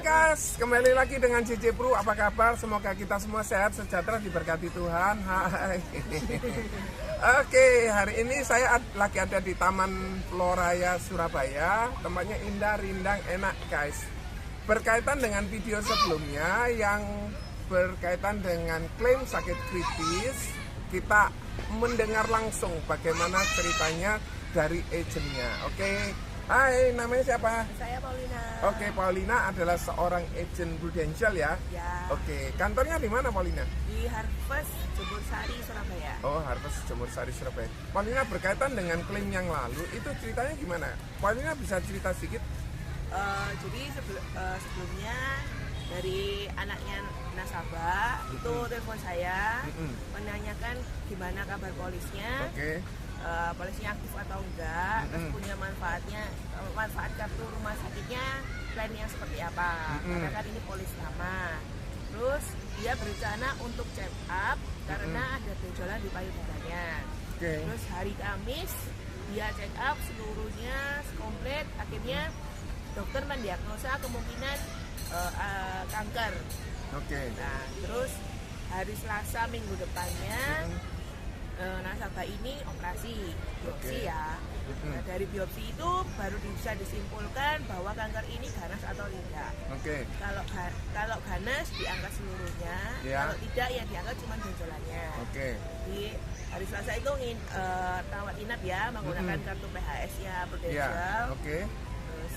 guys, kembali lagi dengan JJ Pro. Apa kabar? Semoga kita semua sehat, sejahtera, diberkati Tuhan. Hai. Oke, hari ini saya lagi ada di Taman Floraya Surabaya. Tempatnya indah, rindang, enak guys. Berkaitan dengan video sebelumnya yang berkaitan dengan klaim sakit kritis, kita mendengar langsung bagaimana ceritanya dari agennya. Oke. Hai, namanya siapa? Saya Paulina. Oke, Paulina adalah seorang agent Prudential ya? Ya. Oke, kantornya di mana Paulina? Di Harvest Jemur Sari, Surabaya. Oh, Harvest Jemur Sari, Surabaya. Paulina, berkaitan dengan klaim yang lalu, itu ceritanya gimana? Paulina bisa cerita sedikit? Jadi sebelumnya dari anaknya nasabah itu telepon saya menanyakan gimana kabar polisnya. Oke. Polisnya aktif atau enggak, terus punya manfaat kartu rumah sakitnya plannya seperti apa, karena kan ini polis lama. Terus dia berencana untuk check up karena ada benjolan di payudaranya. Terus hari Kamis dia check up seluruhnya komplit, akhirnya dokter mendiagnosa kemungkinan kanker. Nah, terus hari Selasa minggu depannya nasabah ini operasi biopsi ya. Nah, dari biopsi itu baru bisa disimpulkan bahwa kanker ini ganas atau tidak. Kalau ganas diangkat seluruhnya, kalau tidak ya diangkat cuma benjolannya. Di hari Selasa itu rawat inap ya, menggunakan kartu PHS ya Prudential. Terus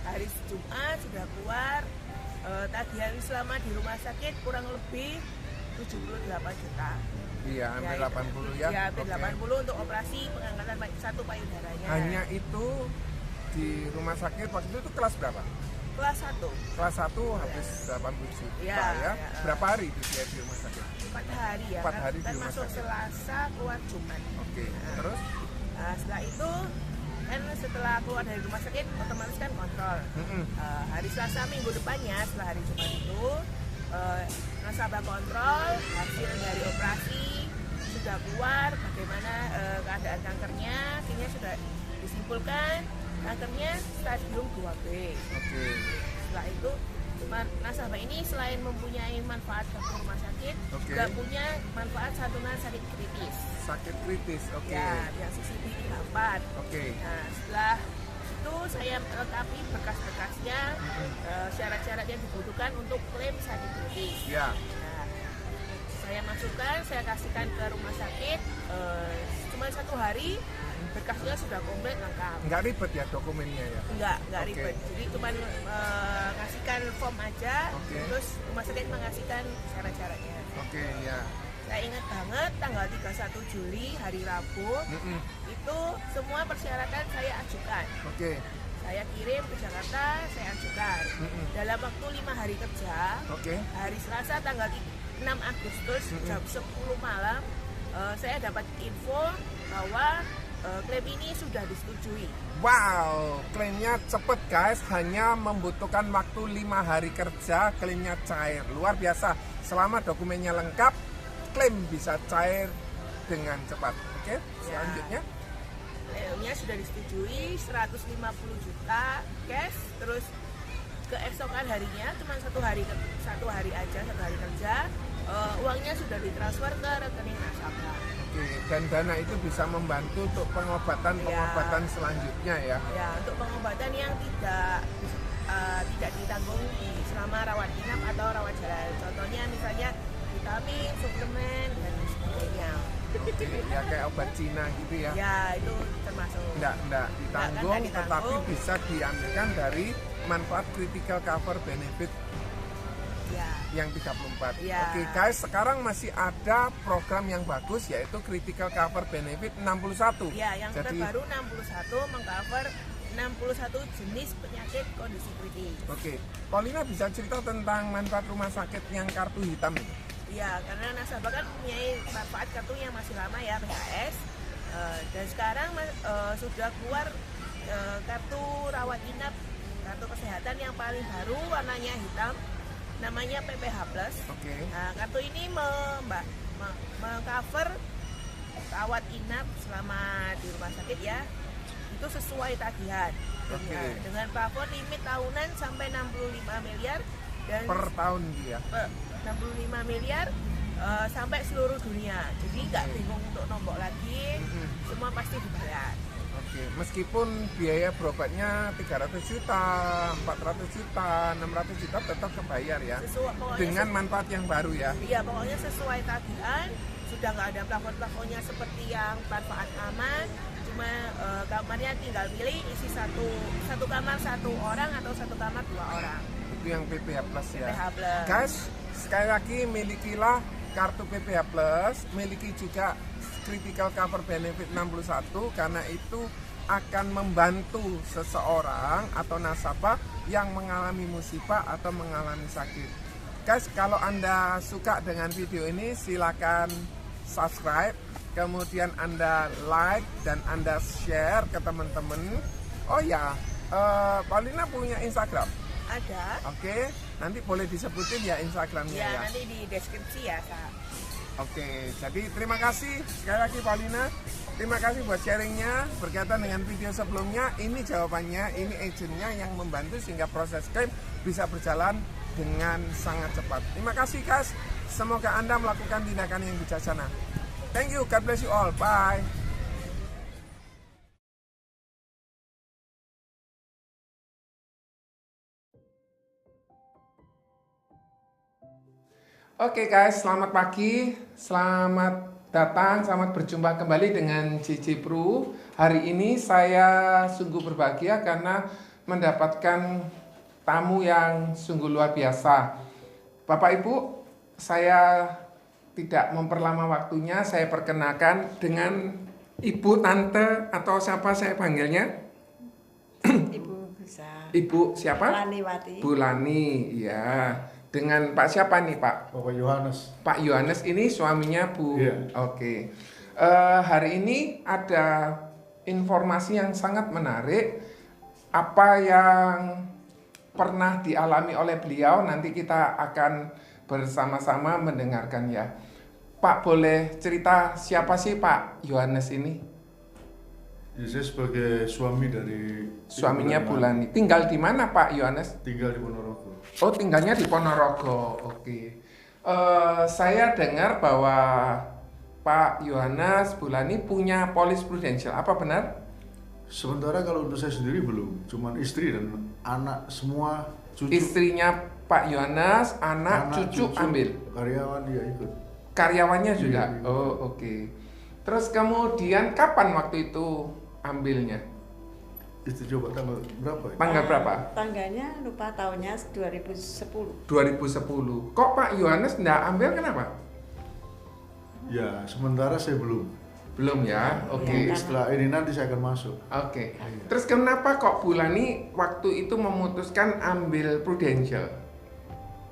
hari Jumat sudah keluar tagihan selama di rumah sakit kurang lebih 78 juta. Iya, hampir 80 ya. Iya, hampir 80 untuk operasi pengangkatan satu payudaranya. Hanya itu di rumah sakit waktu itu kelas berapa? Kelas 1. Kelas 1 habis 80 juta ya. Berapa hari itu dia di rumah sakit? 4 hari ya. 4 hari di rumah masuk sakit. Selasa keluar Jumat. Terus? Nah, setelah itu kan setelah keluar dari rumah sakit otomatis kan kontrol. Hari Selasa minggu depannya setelah hari Jumat itu nasabah kontrol hasil dari operasi sudah keluar, bagaimana keadaan kankernya, akhirnya sudah disimpulkan kankernya stadium 2B. Setelah itu nasabah ini selain mempunyai manfaat kartu rumah sakit, juga punya manfaat santunan sakit kritis. Sakit kritis, ya, yang CCTV 4. Nah, setelah itu saya melengkapi berkas-berkasnya, syarat-syarat yang dibutuhkan untuk klaim sakit kritis. Nah, saya masukkan, saya kasihkan ke rumah sakit, cuma 1 hari berkasnya sudah komplit lengkap. Nggak ribet ya dokumennya ya? Nggak ribet, jadi cuma ngasihkan form aja, terus rumah sakit mengasihkan syarat-syaratnya. Saya ingat banget tanggal 31 Juli hari Rabu itu semua persyaratan saya ajukan. Saya kirim ke Jakarta, saya ajukan. Dalam waktu 5 hari kerja, hari Selasa tanggal 6 Agustus jam 10 malam, saya dapat info bahwa klaim ini sudah disetujui. Wow, klaimnya cepet guys, hanya membutuhkan waktu 5 hari kerja, klaimnya cair. Luar biasa, selama dokumennya lengkap, klaim bisa cair dengan cepat. Selanjutnya klaimnya sudah disetujui 150 juta cash, terus keesokan harinya cuma 1 hari aja, 1 hari kerja, uangnya sudah ditransfer ke rekening nasabah. Dan dana itu bisa membantu untuk pengobatan selanjutnya ya. Ya, untuk pengobatan yang tidak ditanggung selama rawat inap atau rawat jalan. Contohnya misalnya vitamin, suplemen dan sebagainya. Ya kayak obat Cina gitu ya. Ya, itu termasuk. Enggak ditanggung, tetapi bisa diambilkan dari manfaat critical cover benefit yang 34. Oke guys, sekarang masih ada program yang bagus yaitu critical cover benefit 61. Ya, yang terbaru 61 mengcover 61 jenis penyakit kondisi kritis. Paulina bisa cerita tentang manfaat rumah sakit yang kartu hitam itu? Ya, karena nasabah kan mempunyai manfaat kartu yang masih lama ya, PHS. Dan sekarang sudah keluar kartu rawat inap, kartu kesehatan yang paling baru, warnanya hitam, namanya PPH Plus. Nah, kartu ini mengcover rawat inap selama di rumah sakit ya, itu sesuai tagihan. Oke. Dengan plafon limit tahunan sampai 65 miliar dan Per tahun dia. 65 miliar sampai seluruh dunia. Jadi nggak bingung untuk nombok lagi, semua pasti dibayar. Oke, meskipun biaya berobatnya 300 juta, 400 juta, 600 juta tetap kebayar ya. Dengan manfaat yang baru ya. Iya, pokoknya sesuai tagihan. Sudah nggak ada plafon-plafonnya seperti yang manfaat aman. Cuma kamarnya tinggal pilih isi satu kamar satu orang atau satu kamar 2 orang. Itu yang PPH Plus ya. PPH Plus. Guys, sekali lagi milikilah kartu PPH Plus, miliki juga Critical Cover Benefit 61 karena itu akan membantu seseorang atau nasabah yang mengalami musibah atau mengalami sakit. Guys, kalau Anda suka dengan video ini silakan subscribe, kemudian Anda like dan Anda share ke teman-teman. Oh ya, Paulina punya Instagram? Ada. Oke, nanti boleh disebutin ya Instagramnya ya. Nanti di deskripsi ya, Kak. Oke, jadi terima kasih sekali lagi Paulina. Terima kasih buat sharingnya berkaitan dengan video sebelumnya. Ini jawabannya, ini agentnya yang membantu sehingga proses klaim bisa berjalan dengan sangat cepat. Terima kasih guys. Semoga Anda melakukan tindakan yang bijaksana. Thank you, God bless you all. Bye. Oke guys, selamat pagi, selamat datang, selamat berjumpa kembali dengan JJ Pro. Hari ini saya sungguh berbahagia karena mendapatkan tamu yang sungguh luar biasa. Bapak Ibu, saya tidak memperlama waktunya, saya perkenalkan dengan Ibu, Tante, atau siapa saya panggilnya? Ibu bisa. Ibu siapa? Laniwati. Bu Lani, ya. Dengan Pak siapa nih Pak? Bapak Yohanes. Pak Yohanes ini suaminya Bu. Iya. Oke. Hari ini ada informasi yang sangat menarik. Apa yang pernah dialami oleh beliau nanti kita akan bersama-sama mendengarkan ya. Pak boleh cerita siapa sih Pak Yohanes ini? Ya, saya sebagai suami dari Suaminya Bu Lani. Tinggal di mana Pak Yohanes? Tinggal di Ponorogo. Oh, tinggalnya di Ponorogo. Oke. Saya dengar bahwa Pak Yohanes Bu Lani punya polis prudensial. Apa benar? Sementara kalau untuk saya sendiri belum, cuman istri dan anak semua cucu. Istrinya Pak Yohanes, anak, cucu ambil. Karyawan dia ikut. Karyawannya juga. Iya. Oh, oke. Terus kemudian kapan waktu itu ambilnya? Itu coba tanggal berapa ya? Tanggal berapa? Tanggalnya lupa tahunnya 2010. 2010. Kok Pak Yohanes nggak ambil kenapa? Ya, sementara saya belum. Belum ya. Oke. Iya. Setelah ini nanti saya akan masuk. Oke. Terus kenapa kok Bu Lani waktu itu memutuskan ambil Prudential?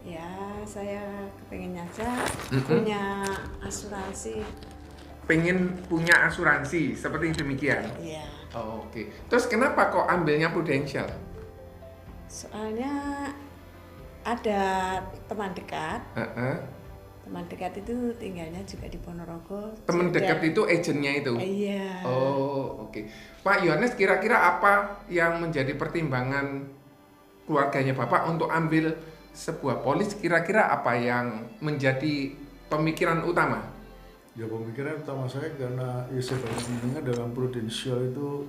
Ya, saya kepengen aja punya asuransi. Pengen punya asuransi seperti demikian. Iya. Oh, oke. Terus kenapa kok ambilnya Prudential? Soalnya ada teman dekat. Teman dekat itu tinggalnya juga di Ponorogo. Teman dekat itu agennya itu? Iya. Oh, oke. Pak Yohanes, kira-kira apa yang menjadi pertimbangan keluarganya Bapak untuk ambil sebuah polis? Kira-kira apa yang menjadi pemikiran utama? Ya, pemikiran utama saya karena ya saya banyak mendengar dalam prudensial itu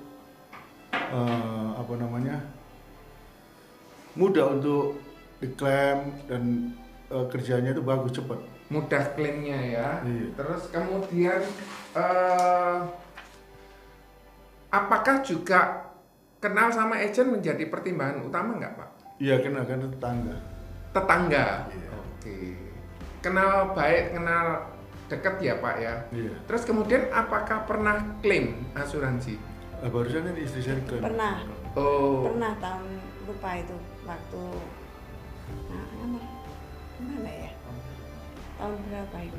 mudah untuk diklaim dan kerjanya itu bagus cepat. Mudah klaimnya ya. Iya. Terus kemudian apakah juga kenal sama agent menjadi pertimbangan utama nggak Pak? Iya, kenal karena tetangga. Tetangga. Iya. Oke. Kenal baik, kenal dekat ya Pak ya. Iya. Terus kemudian apakah pernah klaim asuransi? Barusan ini istri saya diklaim. Pernah. Oh. Pernah tahun lupa itu waktu mana ya? Tahun berapa itu?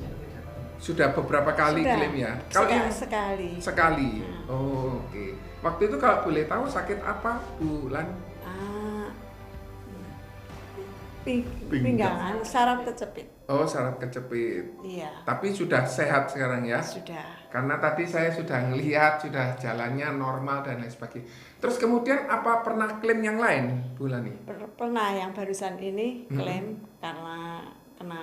Sudah beberapa kali Sudah. klaim ya. Kalau yang sekali. sekali. Oh, oke. Waktu itu kalau boleh tahu sakit apa, Bu Lan? pinggangan, saraf kejepit. Oh, saraf kejepit. Iya, Tapi sudah sehat sekarang ya? sudah. Karena tadi saya sudah ngelihat, sudah jalannya normal dan lain sebagainya. Terus kemudian apa pernah klaim yang lain, Bu Lani? Pernah yang barusan ini klaim karena kena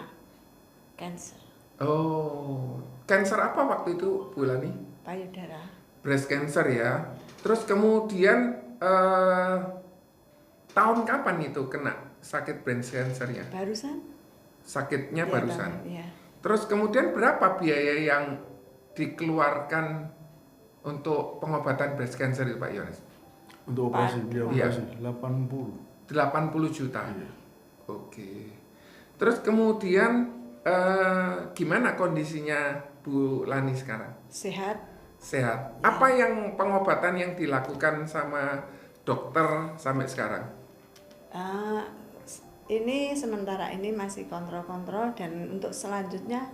cancer Oh, cancer apa waktu itu, Bu Lani? payudara. Breast cancer ya. Terus kemudian tahun kapan itu kena sakit breast cancer-nya? Barusan? Sakitnya Iya, barusan. Iya. Terus kemudian berapa biaya yang dikeluarkan untuk pengobatan breast cancer itu Pak Yones? Untuk operasi, dia Iya. operasi 80. 80 juta. Iya. Oke. Terus kemudian gimana kondisinya Bu Lani sekarang? Sehat. Sehat. Apa yang pengobatan yang dilakukan sama dokter sampai sekarang? Ah, ini sementara ini masih kontrol-kontrol dan untuk selanjutnya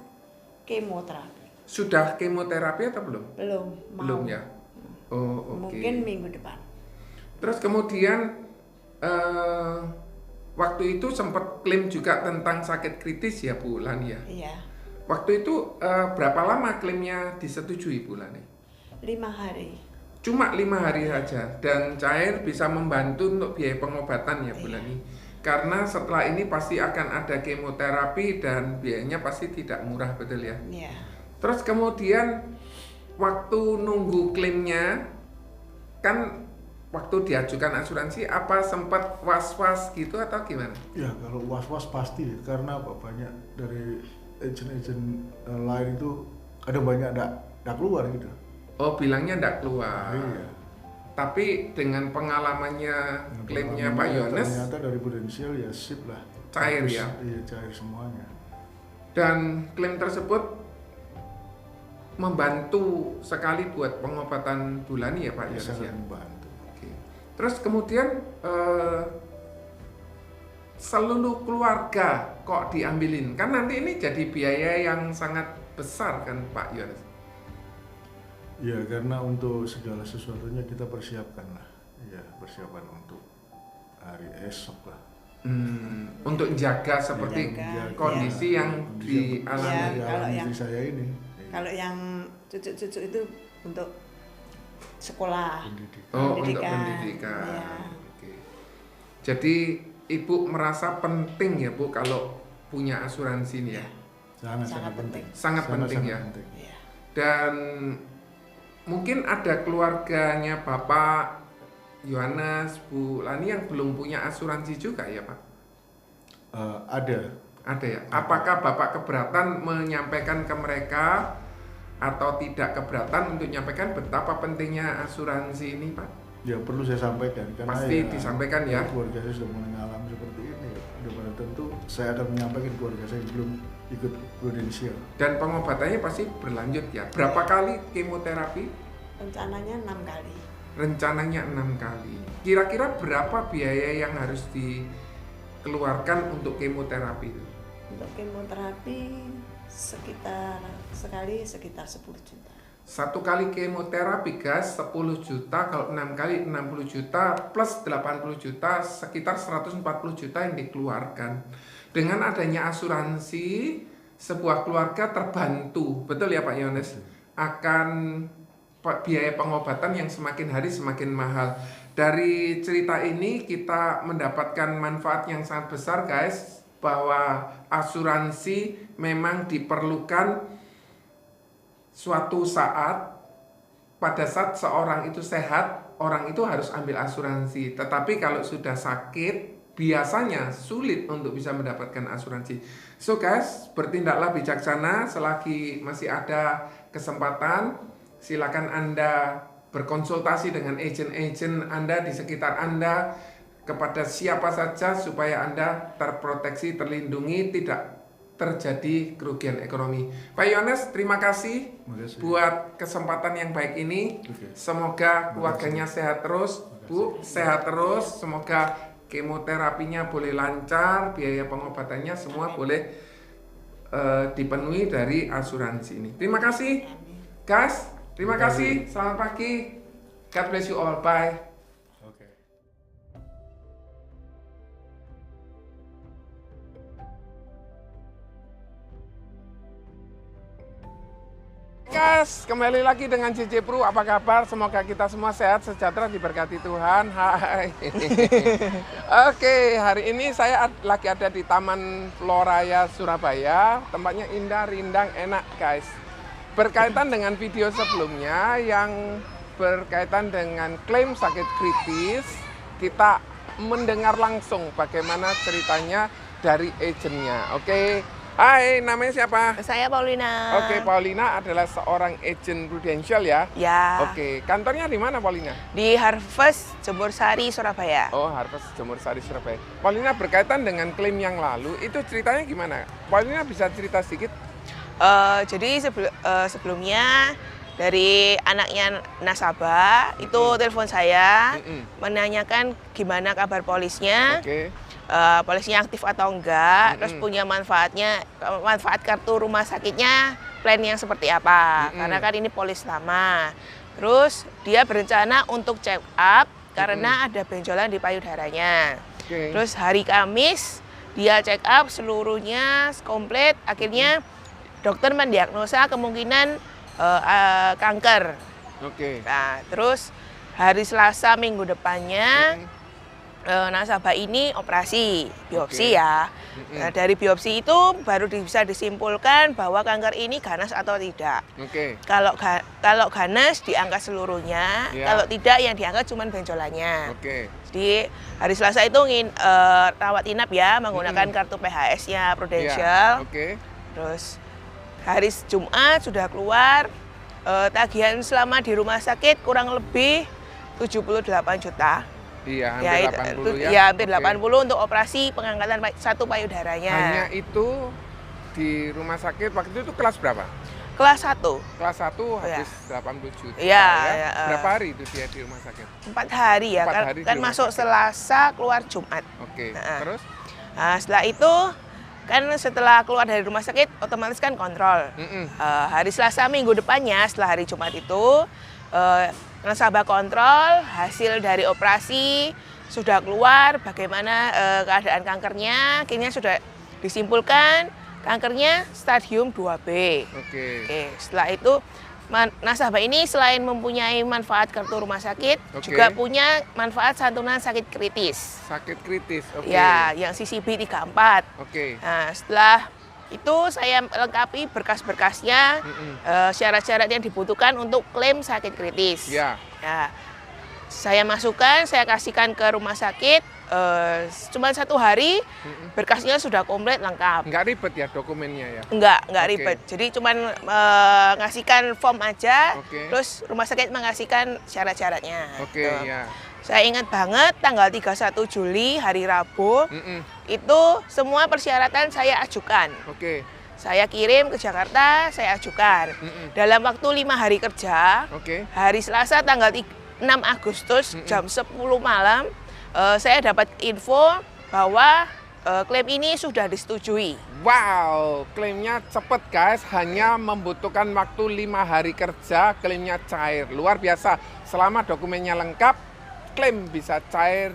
kemoterapi. Sudah kemoterapi atau belum? Belum. Belum Mau. ya. Oh, oke. Mungkin minggu depan. Terus kemudian waktu itu sempat klaim juga tentang sakit kritis ya Bu Lani ya. Iya. Waktu itu berapa lama klaimnya disetujui Bu Lani? 5 hari. Cuma 5 hari saja dan cair bisa membantu untuk biaya pengobatan ya Bu Lani. Karena setelah ini pasti akan ada kemoterapi dan biayanya pasti tidak murah, betul ya? Iya. Terus kemudian waktu nunggu klaimnya kan waktu diajukan asuransi apa sempat was-was gitu atau gimana? Ya kalau was-was pasti ya, karena apa, banyak dari agent-agent lain itu ada banyak ndak keluar gitu. Oh, bilangnya enggak keluar. Iya. Tapi dengan pengalamannya klaimnya Pak Yones ternyata dari Prudential ya sip lah. Cair Bagus. ya? Iya, cair semuanya. dan klaim tersebut membantu sekali buat pengobatan Bu Lani ya Pak Yones Sangat ya. membantu. Oke. Terus kemudian seluruh keluarga kok diambilin? Kan nanti ini jadi biaya yang sangat besar kan Pak Yones. Ya karena untuk segala sesuatunya kita persiapkan lah. Ya persiapan untuk hari esok lah. Untuk jaga seperti Jaga, kondisi ya. yang dialami. Ya, kalau Dialami yang- istri saya ini. Kalau yang cucu-cucu itu untuk sekolah. Pendidikan. Oh, untuk pendidikan. pendidikan. Iya. Oke. Jadi Ibu merasa penting ya Bu kalau punya asuransi ini ya. Sangat penting. Sangat penting ya. penting. Iya. Dan mungkin ada keluarganya Bapak Yohanes, Bu Lani yang belum punya asuransi juga ya Pak? Ada. Ada ya. Apakah Bapak keberatan menyampaikan ke mereka atau tidak keberatan untuk menyampaikan betapa pentingnya asuransi ini Pak? Ya perlu saya sampaikan karena Pasti disampaikan ya. keluarga saya sudah mengalami seperti ini ya. Udah pada tentu saya akan menyampaikan keluarga saya yang belum ikut Prudential. Dan pengobatannya pasti berlanjut ya. Berapa kali kemoterapi? Rencananya 6 kali. Rencananya 6 kali. Kira-kira berapa biaya yang harus dikeluarkan untuk kemoterapi itu? Untuk kemoterapi sekitar 10 juta. Satu kali kemoterapi guys 10 juta, kalau 6 kali 60 juta plus 80 juta sekitar 140 juta yang dikeluarkan. Dengan adanya asuransi sebuah keluarga terbantu, betul ya Pak Yohanes, akan biaya pengobatan yang semakin hari semakin mahal. Dari cerita ini kita mendapatkan manfaat yang sangat besar guys, bahwa asuransi memang diperlukan suatu saat. Pada saat seorang itu sehat, orang itu harus ambil asuransi. Tetapi kalau sudah sakit, biasanya sulit untuk bisa mendapatkan asuransi. So guys, bertindaklah bijaksana selagi masih ada kesempatan. Silakan Anda berkonsultasi dengan agent-agent Anda di sekitar Anda, kepada siapa saja supaya Anda terproteksi, terlindungi, tidak terjadi kerugian ekonomi. Pak Yohanes, terima kasih buat kesempatan yang baik ini. Semoga keluarganya sehat terus, Bu, sehat terus. Semoga kemoterapinya boleh lancar, biaya pengobatannya semua boleh dipenuhi dari asuransi ini. Terima kasih, guys. Terima kasih. Selamat pagi. God bless you all. Bye. guys, kembali lagi dengan JJ Pro. Apa kabar? Semoga kita semua sehat, sejahtera, diberkati Tuhan. Hai. Oke, hari ini saya lagi ada di Taman Floraya Surabaya. Tempatnya indah, rindang, enak guys. Berkaitan dengan video sebelumnya yang berkaitan dengan klaim sakit kritis, kita mendengar langsung bagaimana ceritanya dari agennya. Oke. Hai, namanya siapa? Saya Paulina. Oke, Paulina adalah seorang agent Prudential ya? Ya. Oke, kantornya di mana Paulina? Di Harvest Jemur Sari, Surabaya. Oh, Harvest Jemur Sari, Surabaya. Paulina, berkaitan dengan klaim yang lalu, itu ceritanya gimana? Paulina bisa cerita sedikit? Jadi sebelumnya dari anaknya nasabah itu telepon saya menanyakan gimana kabar polisnya. Oke. Polisnya aktif atau enggak, terus punya manfaat kartu rumah sakitnya plan yang seperti apa, karena kan ini polis lama. Terus dia berencana untuk check up karena ada benjolan di payudaranya. Oke. Terus hari Kamis dia check up seluruhnya komplit, akhirnya dokter mendiagnosa kemungkinan kanker. Oke. Nah, terus hari Selasa minggu depannya nasabah ini operasi biopsi ya. Nah, dari biopsi itu baru bisa disimpulkan bahwa kanker ini ganas atau tidak. Oke. Kalau ganas diangkat seluruhnya, Ya. kalau tidak yang diangkat cuma benjolannya. Oke. Jadi hari Selasa itu rawat inap ya menggunakan kartu PHS-nya Prudential. Ya. Oke. Terus hari Jumat sudah keluar tagihan selama di rumah sakit kurang lebih 78 juta. Iya, hampir 80 ya. Ya, hampir Oke. 80 untuk operasi pengangkatan satu payudaranya. Hanya itu di rumah sakit waktu itu kelas berapa? Kelas 1. Kelas 1 habis 80 juta Iya, ya. ya, Berapa hari itu dia di rumah sakit? 4 hari ya, 4 kan, hari di kan rumah masuk sakit. Selasa, keluar Jumat. Oke. Nah, Terus? Nah, setelah itu kan setelah keluar dari rumah sakit otomatis kan kontrol. Hari Selasa minggu depannya setelah hari Jumat itu nasabah kontrol hasil dari operasi sudah keluar, bagaimana keadaan kankernya, akhirnya sudah disimpulkan kankernya stadium 2B. Oke. Oke, setelah itu nasabah ini selain mempunyai manfaat kartu rumah sakit, Oke. juga punya manfaat santunan sakit kritis. Sakit kritis. Oke. Ya, yang CCB 34. Oke. Nah, setelah itu saya lengkapi berkas-berkasnya, syarat-syarat yang dibutuhkan untuk klaim sakit kritis. Ya. Ya, saya masukkan, saya kasihkan ke rumah sakit, cuma 1 hari berkasnya sudah komplit lengkap. Nggak ribet ya dokumennya ya? Enggak Oke. ribet. Jadi cuman ngasihkan form aja, Oke. terus rumah sakit mengasihkan syarat-syaratnya. Oke, Gitu. ya. Saya ingat banget tanggal 31 Juli hari Rabu, itu semua persyaratan saya ajukan. Oke. Saya kirim ke Jakarta, saya ajukan. Dalam waktu 5 hari kerja, Oke. hari Selasa tanggal 6 Agustus jam 10 malam, saya dapat info bahwa klaim ini sudah disetujui. Wow, klaimnya cepet guys, hanya membutuhkan waktu 5 hari kerja, klaimnya cair. Luar biasa, selama dokumennya lengkap, klaim bisa cair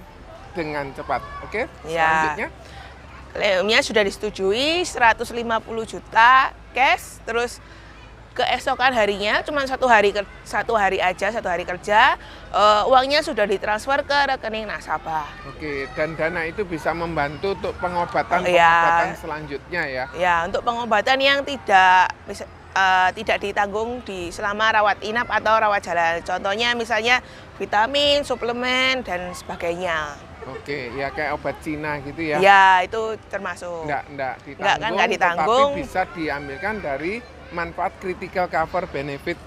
dengan cepat. Oke, Ya. selanjutnya. Klaimnya sudah disetujui 150 juta cash, terus keesokan harinya cuma 1 hari aja, 1 hari kerja, uangnya sudah ditransfer ke rekening nasabah. Oke, dan dana itu bisa membantu untuk pengobatan Ya. selanjutnya ya. Ya, untuk pengobatan yang tidak ditanggung selama rawat inap atau rawat jalan. Contohnya misalnya vitamin, suplemen, dan sebagainya. Oke, ya kayak obat Cina gitu ya. Ya, itu termasuk. Nggak ditanggung, nggak ditanggung. Tetapi bisa diambilkan dari manfaat critical cover benefit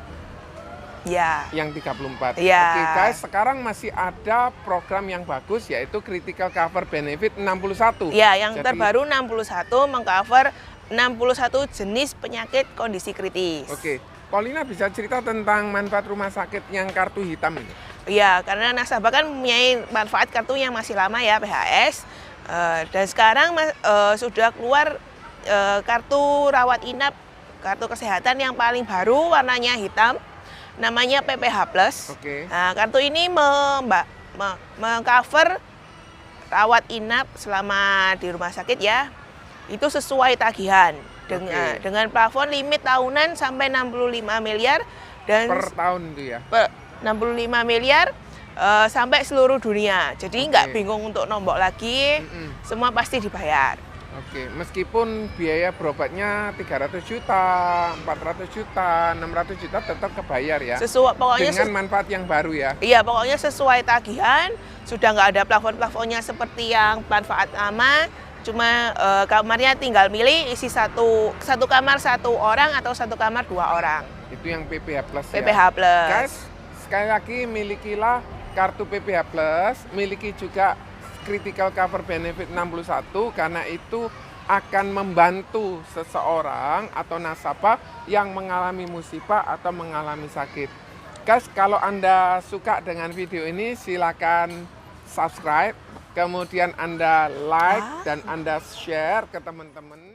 Ya. yang 34. Ya. Oke guys, sekarang masih ada program yang bagus yaitu critical cover benefit 61. Ya, yang Jadi- terbaru 61 mengcover 61 jenis penyakit kondisi kritis. Oke, Paulina bisa cerita tentang manfaat rumah sakit yang kartu hitam ini? Iya, karena nasabah kan mempunyai manfaat kartu yang masih lama ya, PHS. Dan sekarang sudah keluar kartu rawat inap, kartu kesehatan yang paling baru, warnanya hitam, namanya PPH Plus. Oke. Nah, kartu ini mengcover rawat inap selama di rumah sakit ya, itu sesuai tagihan. dengan plafon limit tahunan sampai 65 miliar dan Per tahun itu ya. 65 miliar sampai seluruh dunia. Jadi nggak bingung untuk nombok lagi, semua pasti dibayar. Oke, meskipun biaya berobatnya 300 juta, 400 juta, 600 juta tetap kebayar ya. Sesuai pokoknya dengan manfaat yang baru ya. Iya, pokoknya sesuai tagihan, sudah nggak ada plafon-plafonnya seperti yang manfaat lama. Cuma kamarnya tinggal milih isi satu kamar satu orang atau satu kamar 2 orang. Itu yang PPH Plus ya. PPH Plus. Guys, sekali lagi milikilah kartu PPH Plus, miliki juga Critical Cover Benefit 61 karena itu akan membantu seseorang atau nasabah yang mengalami musibah atau mengalami sakit. Guys, kalau Anda suka dengan video ini silakan subscribe, kemudian Anda like dan Anda share ke teman-teman.